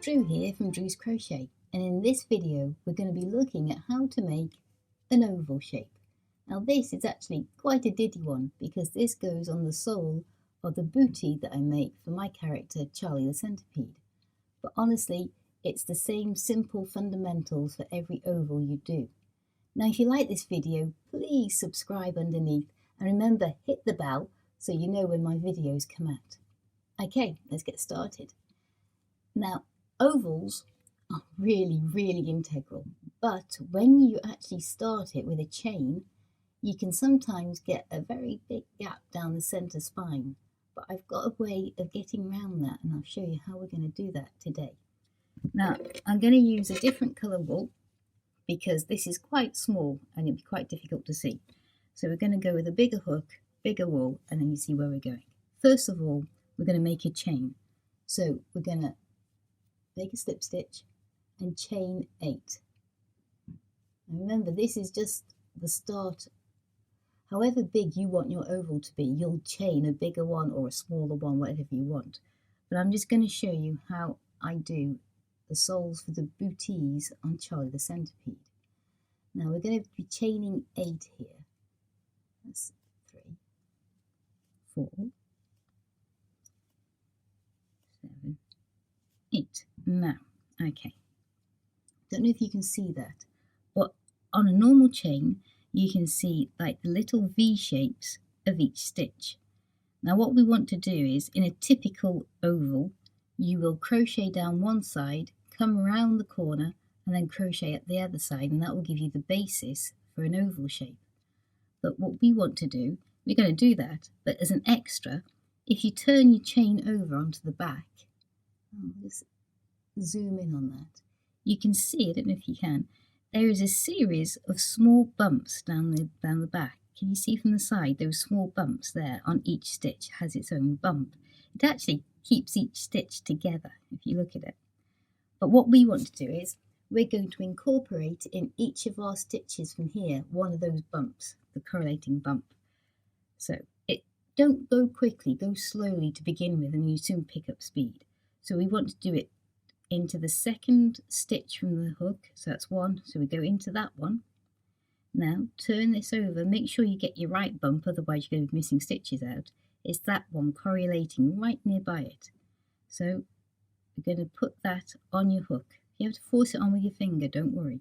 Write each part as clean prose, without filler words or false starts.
Drew here from Drew's Crochet, and in this video we're going to be looking at how to make an oval shape. Now this is actually quite a diddy one because this goes on the sole of the bootie that I make for my character Charlie the Centipede. But honestly, it's the same simple fundamentals for every oval you do. Now if you like this video, please subscribe underneath and remember, hit the bell so you know when my videos come out. Okay, let's get started. Now, ovals are really integral, but when you actually start it with a chain, you can sometimes get a very big gap down the centre spine. But I've got a way of getting around that, and I'll show you how we're going to do that today. Now, I'm going to use a different colour wool because this is quite small and it'll be quite difficult to see. So we're going to go with a bigger hook, bigger wool, and then you see where we're going. First of all, we're going to make a chain. So we're going to make a slip stitch and chain 8. And remember, this is just the start. However big you want your oval to be, you'll chain a bigger one or a smaller one, whatever you want. But I'm just going to show you how I do the soles for the booties on Charlie the Centipede. Now we're going to be chaining 8 here. That's 3, 4, 7, 8. Now, okay, don't know if you can see that, but on a normal chain you can see like the little V shapes of each stitch. Now what we want to do is, in a typical oval, you will crochet down one side, come around the corner and then crochet at the other side, and that will give you the basis for an oval shape. But what we want to do, we're going to do that, but as an extra, if you turn your chain over onto the back, I'll just zoom in on that, you can see, I don't know if you can, there is a series of small bumps down the back. Can you see from the side those small bumps there? On each stitch has its own bump. It actually keeps each stitch together if you look at it. But what we want to do is we're going to incorporate in each of our stitches from here one of those bumps, the correlating bump. So don't go quickly, go slowly to begin with, and you soon pick up speed. So we want to do it into the second stitch from the hook, so that's 1, so we go into that one. Now turn this over, make sure you get your right bump, otherwise you're going to be missing stitches out. It's that one correlating right nearby it. So we're going to put that on your hook. You have to force it on with your finger, don't worry.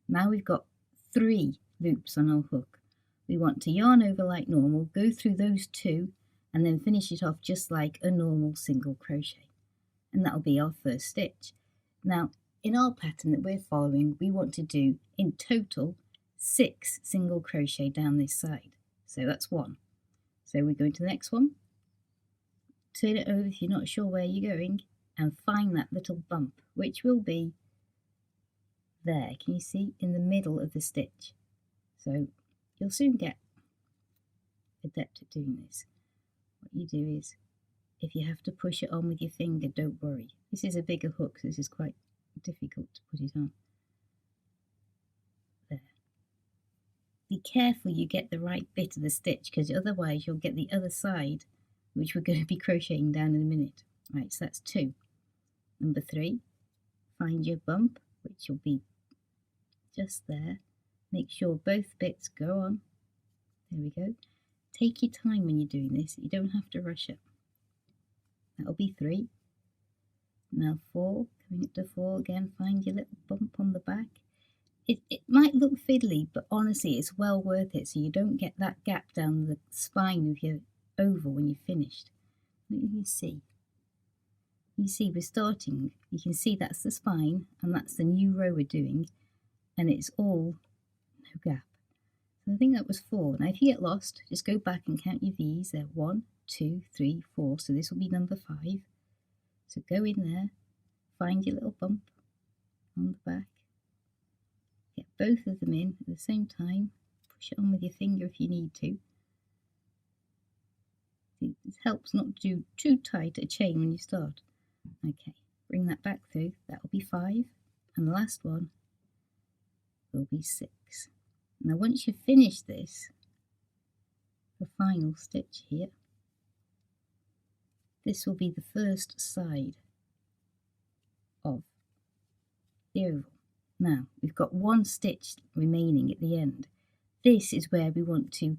Now we've got 3 loops on our hook. We want to yarn over like normal, go through those 2, and then finish it off just like a normal single crochet. And that'll be our first stitch. Now, in our pattern that we're following, we want to do in total 6 single crochet down this side. So that's 1. So we go into the next one, turn it over if you're not sure where you're going, and find that little bump, which will be there. Can you see? In the middle of the stitch. So you'll soon get adept at doing this. What you do is, if you have to push it on with your finger, don't worry. This is a bigger hook, so this is quite difficult to put it on. There. Be careful you get the right bit of the stitch, because otherwise you'll get the other side, which we're going to be crocheting down in a minute. Right, so that's 2. Number 3, find your bump, which will be just there. Make sure both bits go on. There we go. Take your time when you're doing this. You don't have to rush it. That'll be 3. Now 4, coming up to 4 again, find your little bump on the back. It might look fiddly, but honestly it's well worth it, so you don't get that gap down the spine of your oval when you're finished. What do you see? You see we're starting, you can see that's the spine, and that's the new row we're doing, and it's all no gap. So I think that was 4. Now if you get lost, just go back and count your V's. They're 1, 2, 3, 4, so this will be number 5. So go in there, find your little bump on the back, get both of them in at the same time, push it on with your finger if you need to. It helps not to do too tight a chain when you start. Okay, bring that back through, that will be 5, and the last one will be 6. Now once you've finished this, the final stitch here, This will be the first side of the oval. Now we've got one stitch remaining at the end. This is where we want to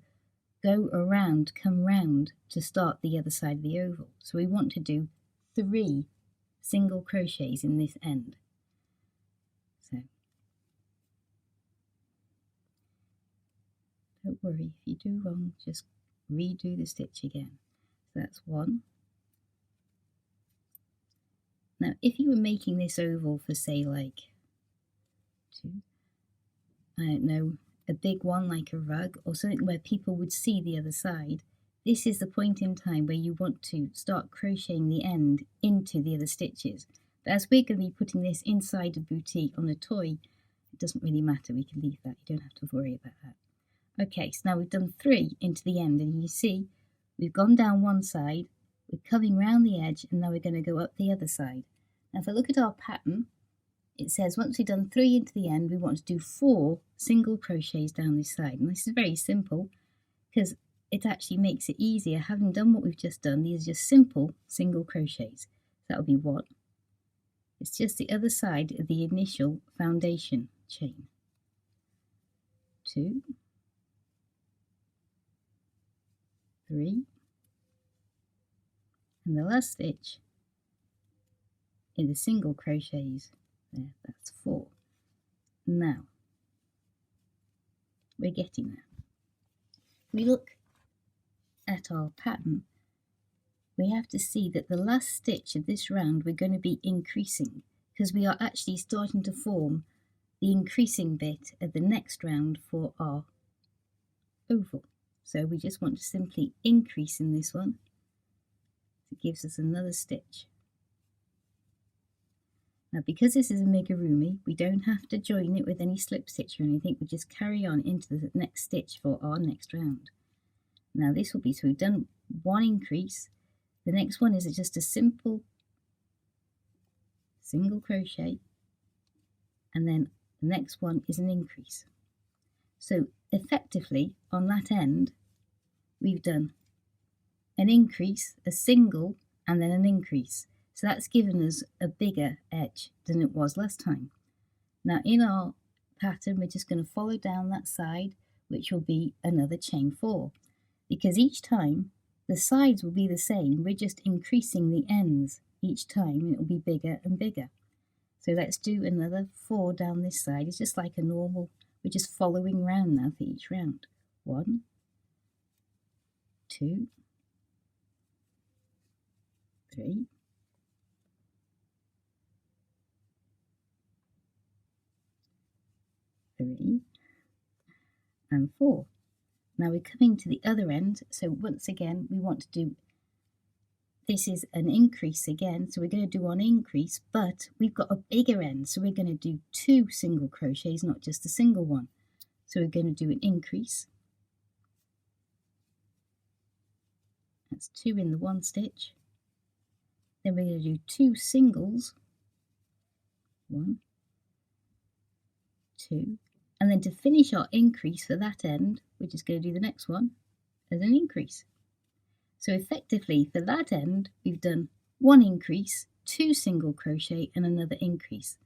go around, come round to start the other side of the oval. So we want to do 3 single crochets in this end. So don't worry, if you do wrong, just redo the stitch again. So that's 1. Now if you were making this oval for, say, like 2, I don't know, a big one like a rug or something where people would see the other side, this is the point in time where you want to start crocheting the end into the other stitches. But as we're going to be putting this inside a boutique on a toy, it doesn't really matter, we can leave that, you don't have to worry about that. Okay, so now we've done 3 into the end, and you see we've gone down one side, we're coming round the edge, and now we're going to go up the other side. Now if I look at our pattern, it says once we've done 3 into the end, we want to do 4 single crochets down this side. And this is very simple because it actually makes it easier. Having done what we've just done, these are just simple single crochets. That will be 1. It's just the other side of the initial foundation chain. 2, 3, and the last stitch in the single crochets. There, that's 4. Now we're getting there. If we look at our pattern, we have to see that the last stitch of this round we're going to be increasing, because we are actually starting to form the increasing bit of the next round for our oval. So we just want to simply increase in this one. It gives us another stitch. Now because this is amigurumi, we don't have to join it with any slip stitch or anything, we just carry on into the next stitch for our next round. Now this will be, so we've done 1 increase, the next one is just a simple single crochet, and then the next one is an increase. So effectively on that end we've done an increase, a single, and then an increase. So that's given us a bigger edge than it was last time. Now in our pattern we're just going to follow down that side, which will be another chain 4, because each time the sides will be the same, we're just increasing the ends each time, and it will be bigger and bigger. So let's do another 4 down this side. It's just like a normal, we're just following round now for each round. 1, 2, 3, 3, and 4. Now we're coming to the other end, so once again we want to do, this is an increase again, so we're going to do an increase, but we've got a bigger end, so we're going to do 2 single crochets, not just a single one. So we're going to do an increase, that's 2 in the 1 stitch, then we're going to do 2 singles, 1, 2, and then to finish our increase for that end, we're just going to do the next one as an increase. So effectively for that end, we've done 1 increase, 2 single crochet, and another increase.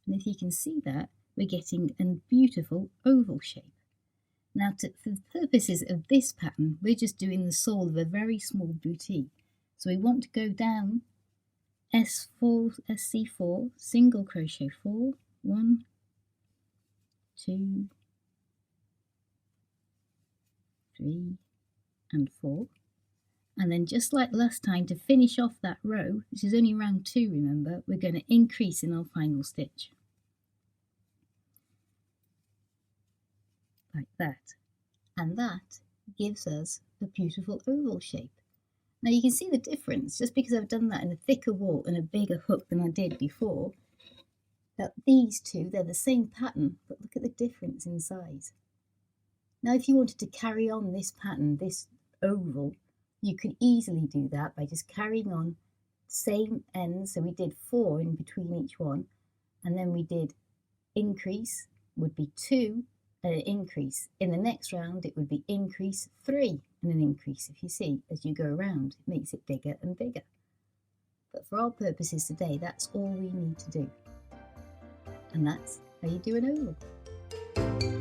And if you can see that, we're getting a beautiful oval shape. Now for the purposes of this pattern, we're just doing the sole of a very small boutique. So we want to go down SC4, single crochet 4, 1, 2, 3, and 4, and then just like last time, to finish off that row, which is only round 2, remember, we're going to increase in our final stitch like that, and that gives us a beautiful oval shape. Now you can see the difference, just because I've done that in a thicker wool and a bigger hook than I did before, that these two, they're the same pattern, but look at the difference in size. Now if you wanted to carry on this pattern, this oval, you could easily do that by just carrying on same ends. So we did 4 in between each one, and then we did increase would be 2 and an increase. In the next round it would be increase 3 and an increase. If you see, as you go around, it makes it bigger and bigger. But for our purposes today, that's all we need to do. And that's how you do an oval.